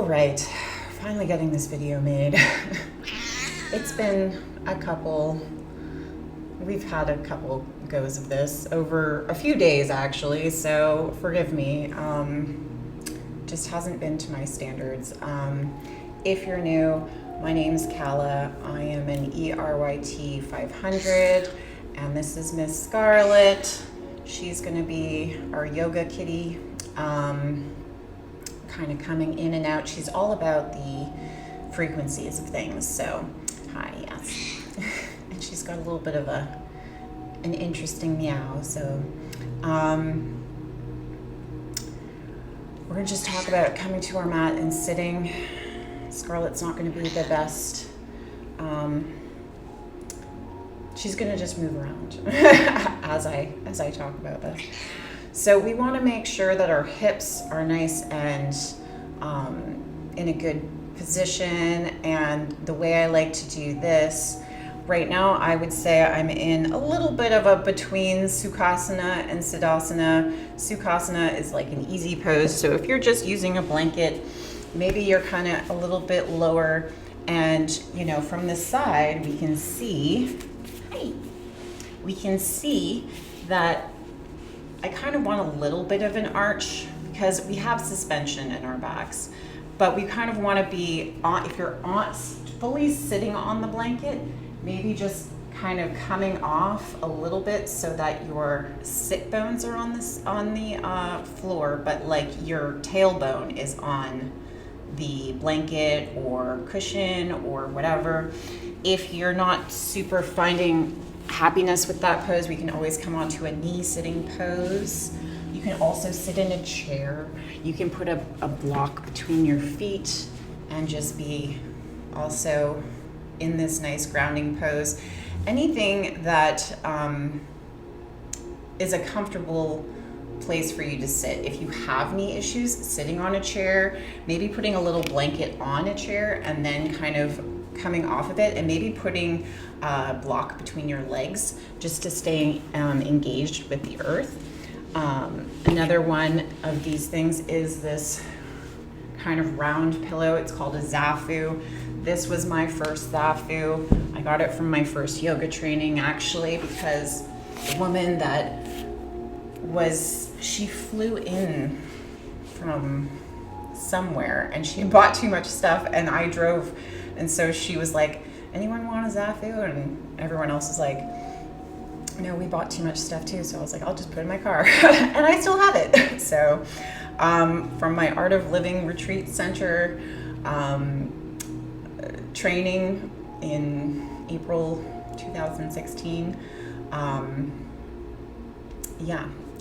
right, finally getting this video made. It's been we've had a couple goes of this over a few days actually, so forgive me. Just hasn't been to my standards. If you're new, my name's Kala. I am an ERYT 500, and this is Miss Scarlett. She's gonna be our yoga kitty, kind of coming in and out. She's all about the frequencies of things, so hi, yes. And she's got a little bit of an interesting meow, so we're gonna just talk about coming to our mat and sitting. Scarlett's not gonna be the best. She's gonna just move around as I talk about this. So we want to make sure that our hips are nice and in a good position. And the way I like to do this right now, I would say I'm in a little bit of a between Sukasana and Siddhasana. Sukasana is like an easy pose. So if you're just using a blanket, maybe you're kind of a little bit lower, and from the side we can see that I kind of want a little bit of an arch because we have suspension in our backs, but we kind of want to be on, if you're fully sitting on the blanket, maybe just kind of coming off a little bit so that your sit bones are on the floor, but like your tailbone is on the blanket or cushion or whatever. If you're not super finding happiness with that pose, we can always come onto a knee sitting pose. You can also sit in a chair. You can put a block between your feet and just be also in this nice grounding pose. Anything that is a comfortable place for you to sit. If you have knee issues, sitting on a chair, maybe putting a little blanket on a chair and then kind of coming off of it, and maybe putting a block between your legs just to stay engaged with the earth. Another one of these things is this kind of round pillow. It's called a zafu. This was my first zafu. I got it from my first yoga training actually, because the woman that she flew in from somewhere and she bought too much stuff and I drove, and so she was like, anyone want a zafu? And everyone else was like, no, we bought too much stuff too. So I was like, I'll just put it in my car. And I still have it. So from my Art of Living Retreat Center training in April 2016.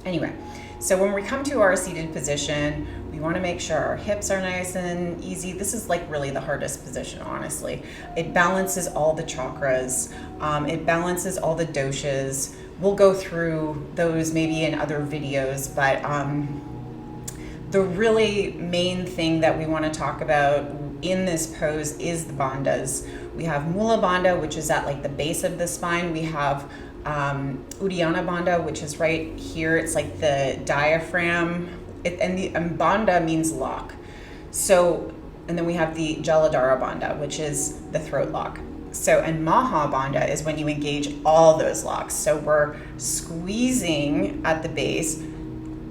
Anyway, so when we come to our seated position, we want to make sure our hips are nice and easy. This is like really the hardest position, honestly. It balances all the chakras. It balances all the doshas. We'll go through those maybe in other videos, but the really main thing that we want to talk about in this pose is the bandhas. We have Mula Bandha, which is at like the base of the spine. We have Uddiyana Bandha, which is right here. It's like the diaphragm, and Bandha means lock. So, and then we have the Jaladhara Bandha, which is the throat lock. So, and Maha Bandha is when you engage all those locks. So we're squeezing at the base.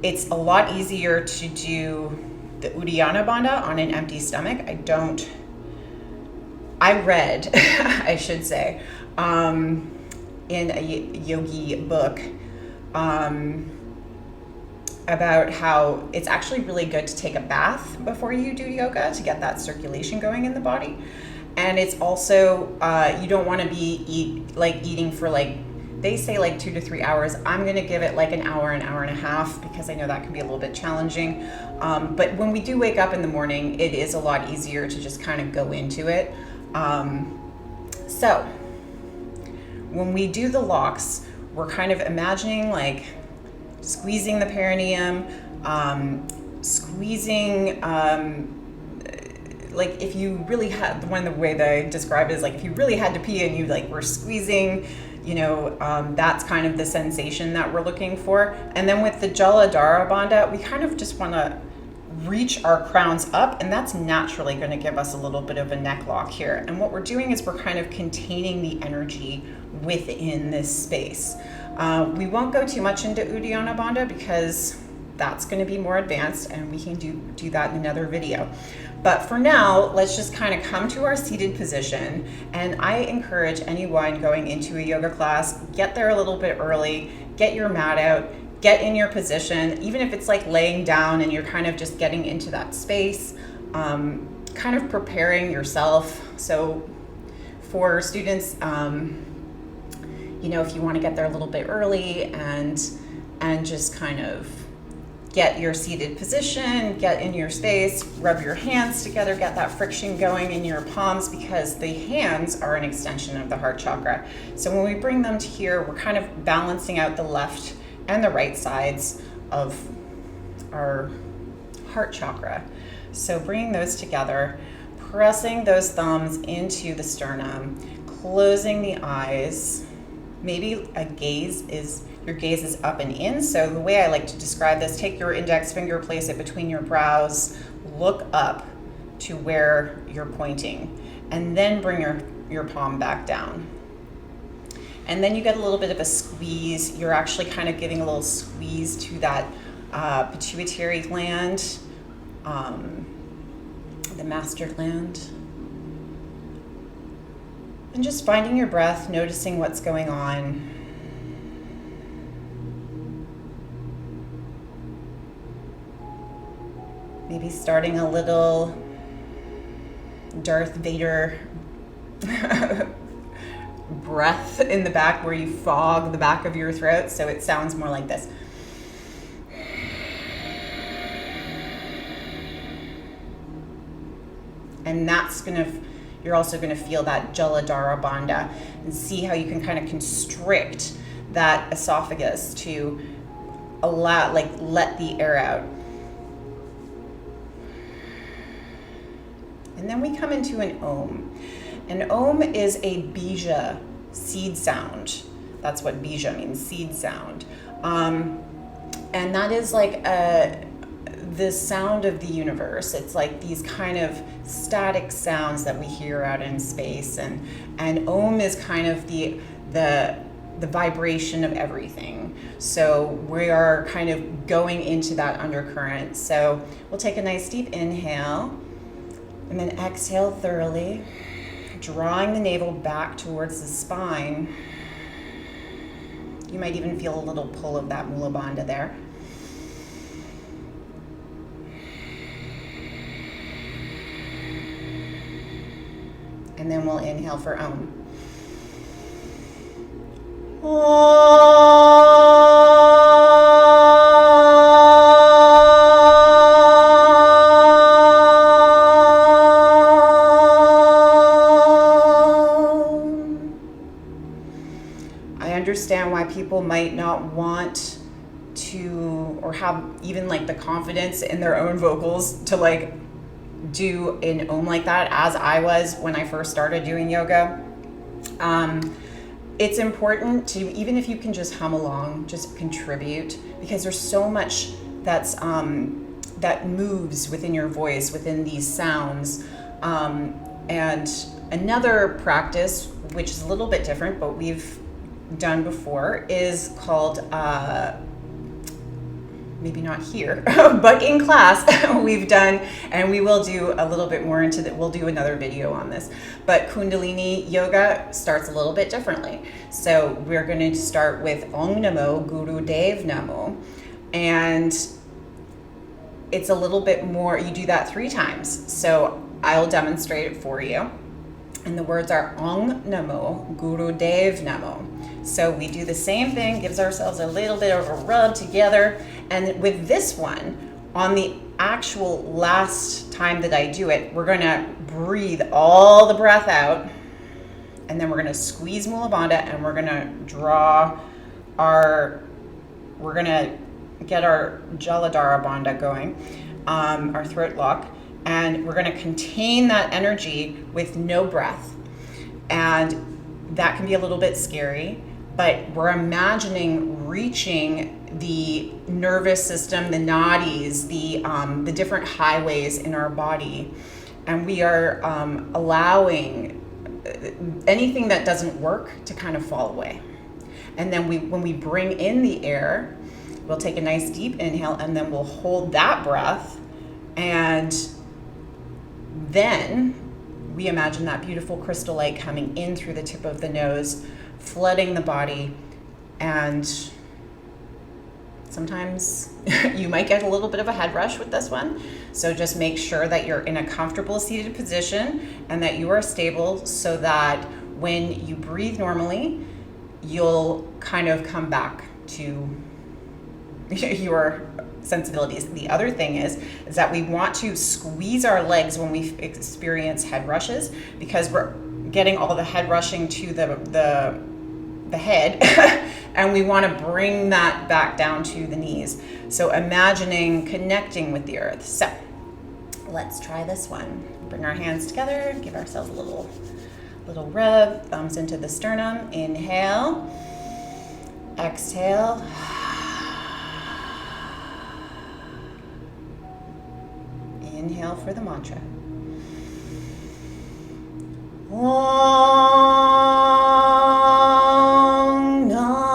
It's a lot easier to do the Uddiyana Bandha on an empty stomach. I read, I should say, in a yogi book about how it's actually really good to take a bath before you do yoga to get that circulation going in the body. And it's also, you don't want to be eating for they say 2 to 3 hours. I'm going to give it an hour and a half, because I know that can be a little bit challenging. But when we do wake up in the morning, it is a lot easier to just kind of go into it. So when we do the locks, we're kind of imagining squeezing the perineum, squeezing, if you really had, the way that I describe it is if you really had to pee and you were squeezing, that's kind of the sensation that we're looking for. And then with the Jaladhara Bandha, we kind of just want to reach our crowns up, and that's naturally going to give us a little bit of a neck lock here. And what we're doing is we're kind of containing the energy within this space. We won't go too much into Uddiyana Bandha because that's going to be more advanced, and we can do that in another video. But for now, let's just kind of come to our seated position. And I encourage anyone going into a yoga class, get there a little bit early, get your mat out, get in your position, even if it's like laying down and you're kind of just getting into that space, kind of preparing yourself. So for students, you know, if you want to get there a little bit early and just kind of get your seated position, get in your space, rub your hands together, get that friction going in your palms, because the hands are an extension of the heart chakra. So when we bring them to here, we're kind of balancing out the left and the right sides of our heart chakra. So bringing those together, pressing those thumbs into the sternum, closing the eyes. Maybe your gaze is up and in. So the way I like to describe this, take your index finger, place it between your brows, look up to where you're pointing, and then bring your palm back down. And then you get a little bit of a squeeze. You're actually kind of giving a little squeeze to that pituitary gland, the master gland. And just finding your breath, noticing what's going on. Maybe starting a little Darth Vader breath in the back where you fog the back of your throat, so it sounds more like this. And you're also gonna feel that Jaladhara Bandha and see how you can kind of constrict that esophagus to let the air out. And then we come into an Om. An Om is a bija, seed sound. That's what bija means, seed sound. And that is like the sound of the universe. It's like these kind of static sounds that we hear out in space. And Om is kind of the vibration of everything. So we are kind of going into that undercurrent. So we'll take a nice deep inhale. And then exhale thoroughly, drawing the navel back towards the spine. You might even feel a little pull of that Mula Bandha there. And then we'll inhale for Om. Understand why people might not want to, or have even like the confidence in their own vocals to like do an Om like that, as I was when I first started doing yoga. It's important to, even if you can just hum along, just contribute, because there's so much that moves within your voice, within these sounds. And another practice, which is a little bit different, but we've done before, is called maybe not here but in class we've done, and we will do a little bit more into that. We'll do another video on this, but Kundalini yoga starts a little bit differently. So we're going to start with Om Namo Guru Dev Namo, and it's a little bit more, you do that 3 times. So I'll demonstrate it for you. And the words are Om Namo Guru Dev Namo. So we do the same thing, gives ourselves a little bit of a rub together. And with this one, on the actual last time that I do it, we're gonna breathe all the breath out, and then we're gonna squeeze Mula Bandha, and we're gonna get our Jaladhara Bandha going, our throat lock. And we're going to contain that energy with no breath. And that can be a little bit scary, but we're imagining reaching the nervous system, the nadis, the different highways in our body. And we are allowing anything that doesn't work to kind of fall away. And then when we bring in the air, we'll take a nice deep inhale, and then we'll hold that breath. And then we imagine that beautiful crystal light coming in through the tip of the nose, flooding the body. And sometimes you might get a little bit of a head rush with this one. So just make sure that you're in a comfortable seated position and that you are stable, so that when you breathe normally, you'll kind of come back to your sensibilities. The other thing is that we want to squeeze our legs when we experience head rushes, because we're getting all the head rushing to the head and we want to bring that back down to the knees. So imagining connecting with the earth. So let's try this one. Bring our hands together, give ourselves a little rub, thumbs into the sternum. Inhale, exhale. Inhale for the mantra. Om Namo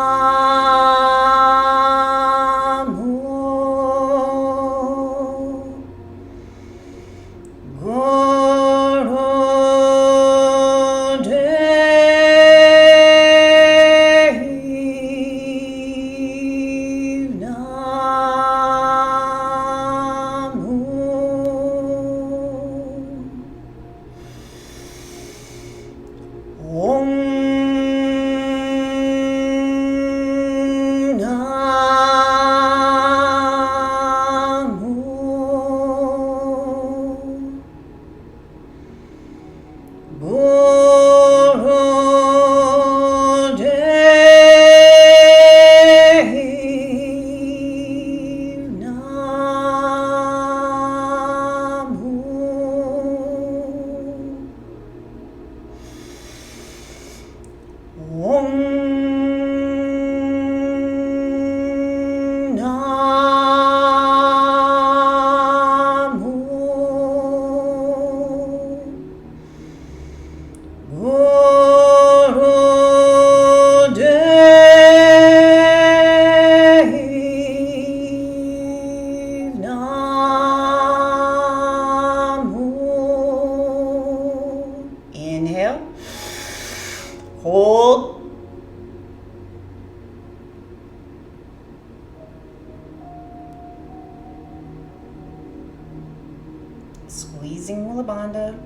Hold. Squeezing Mula Bandha.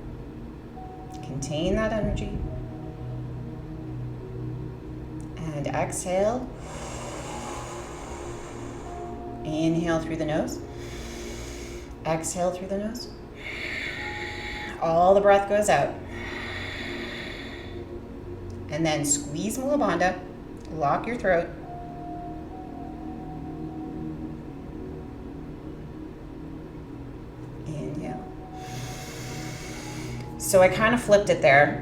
Contain that energy. And exhale. Inhale through the nose. Exhale through the nose. All the breath goes out. And then squeeze Mula Bandha. Lock your throat. Inhale. So I kind of flipped it there.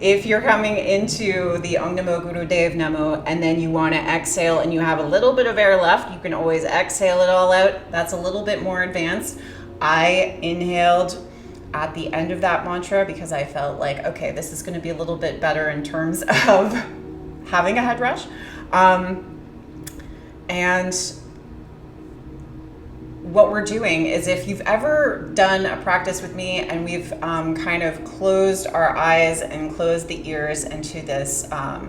If you're coming into the Om Namo Guru Dev Namo and then you want to exhale and you have a little bit of air left, you can always exhale it all out. That's a little bit more advanced. I inhaled at the end of that mantra because I felt like, okay, this is going to be a little bit better in terms of having a head rush. And what we're doing is, if you've ever done a practice with me and we've kind of closed our eyes and closed the ears into this, I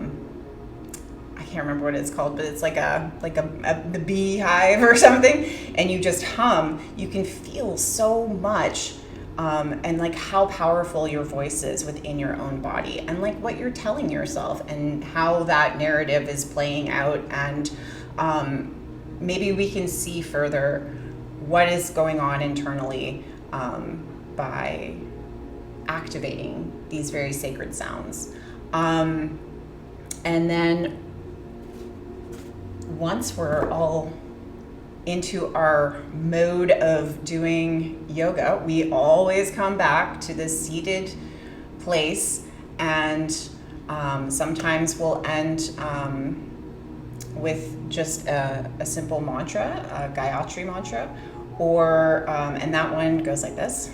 can't remember what it's called, but it's like the beehive or something, and you just hum, you can feel so much and like how powerful your voice is within your own body, and like what you're telling yourself and how that narrative is playing out. And maybe we can see further what is going on internally by activating these very sacred sounds. And then once we're all into our mode of doing yoga, we always come back to this seated place, and sometimes we'll end with just a simple mantra, a Gayatri mantra, or, and that one goes like this.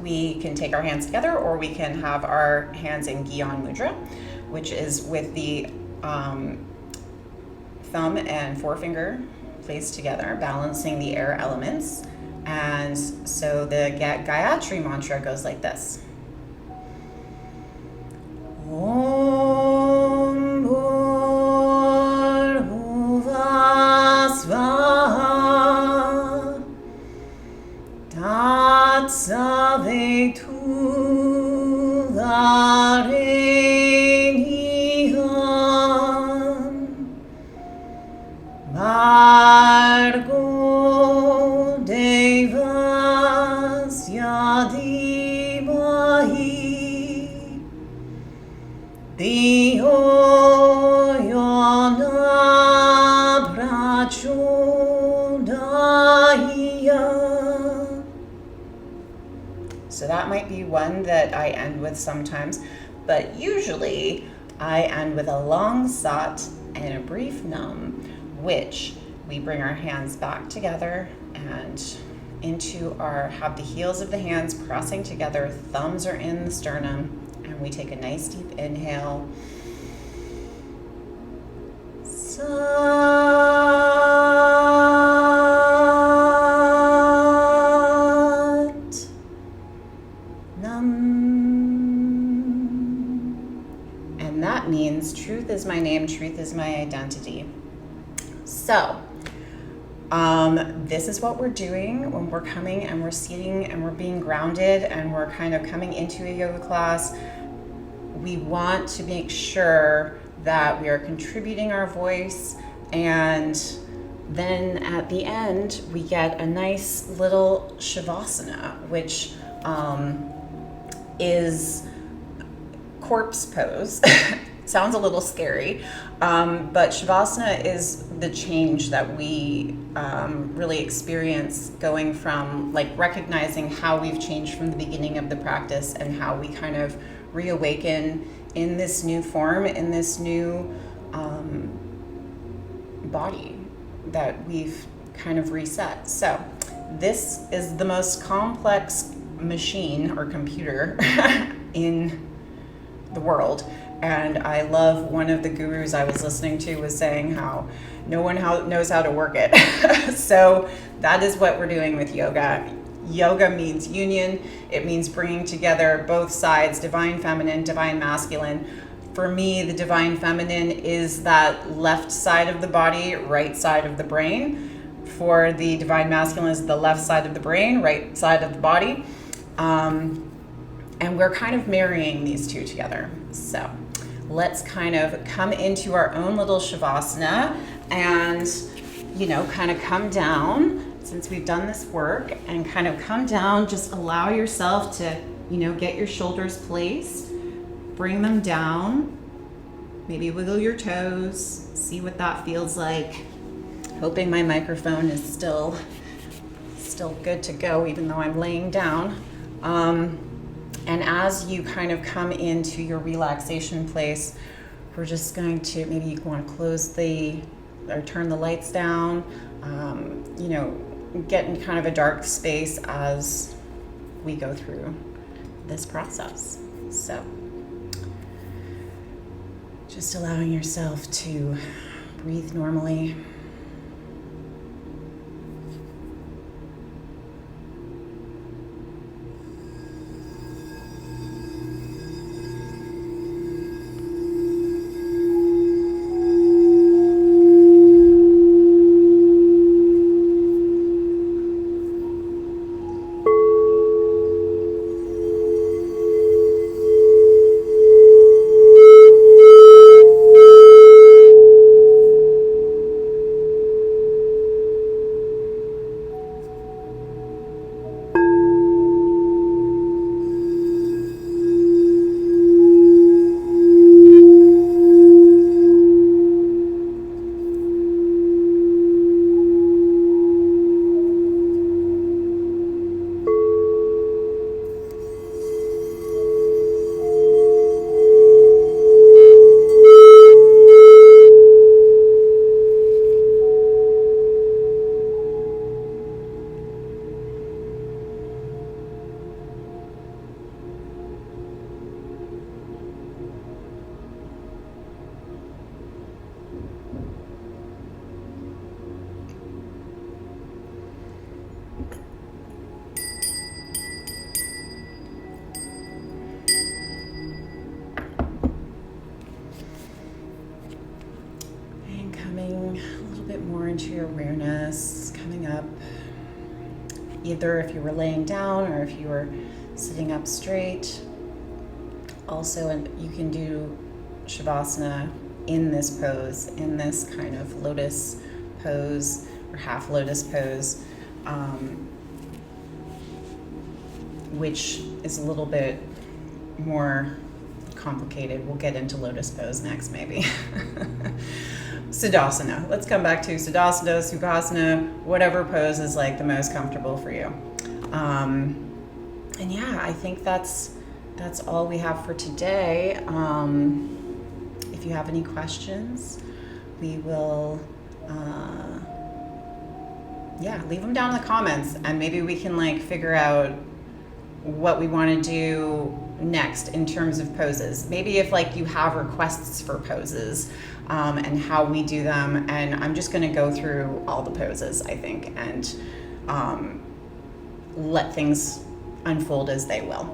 We can take our hands together, or we can have our hands in Gyan Mudra, which is with the thumb and forefinger placed together, balancing the air elements. And so the Gayatri mantra goes like this. Om Bhurvuvah Svaha Tat Savitur Varenyam Bhargo Devasya Dhimahi Dhiyo Yona Prachodaya. So that might be one that I end with sometimes, but usually I end with a long sat and a brief nam, which we bring our hands back together and into have the heels of the hands pressing together, thumbs are in the sternum, and we take a nice deep inhale. Sat Nam. And that means truth is my name, truth is my identity. So, this is what we're doing when we're coming and we're seating and we're being grounded and we're kind of coming into a yoga class. We want to make sure that we are contributing our voice, and then at the end we get a nice little Shavasana, which is corpse pose. Sounds a little scary, but Shavasana is the change that we really experience, going from like recognizing how we've changed from the beginning of the practice and how we kind of reawaken in this new form, in this new body that we've kind of reset. So this is the most complex machine or computer in the world. And I love, one of the gurus I was listening to was saying how no one knows how to work it. So that is what we're doing with yoga. Yoga means union. It means bringing together both sides, divine feminine, divine masculine. For me, the divine feminine is that left side of the body, right side of the brain. For the divine masculine is the left side of the brain, right side of the body. And we're kind of marrying these two together. So let's kind of come into our own little Shavasana and, kind of come down, since we've done this work, and kind of come down. Just allow yourself to, get your shoulders placed, bring them down, maybe wiggle your toes, see what that feels like. Hoping my microphone is still good to go, even though I'm laying down. And as you kind of come into your relaxation place, we're just going to, maybe you want to turn the lights down, get in kind of a dark space as we go through this process. So just allowing yourself to breathe normally. this coming up, either if you were laying down or if you were sitting up straight. Also, and you can do Shavasana in this pose, in this kind of lotus pose or half lotus pose, which is a little bit more complicated. We'll get into lotus pose next, maybe. Siddhasana. Let's come back to Siddhasana, Sukasana, whatever pose is like the most comfortable for you. And yeah, I think that's all we have for today. If you have any questions, we will leave them down in the comments, and maybe we can like figure out what we want to do next in terms of poses. Maybe if like you have requests for poses, and how we do them, and I'm just going to go through all the poses, I think, and let things unfold as they will.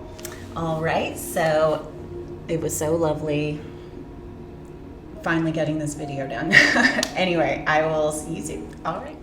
All right, so it was so lovely finally getting this video done. Anyway, I will see you soon. All right.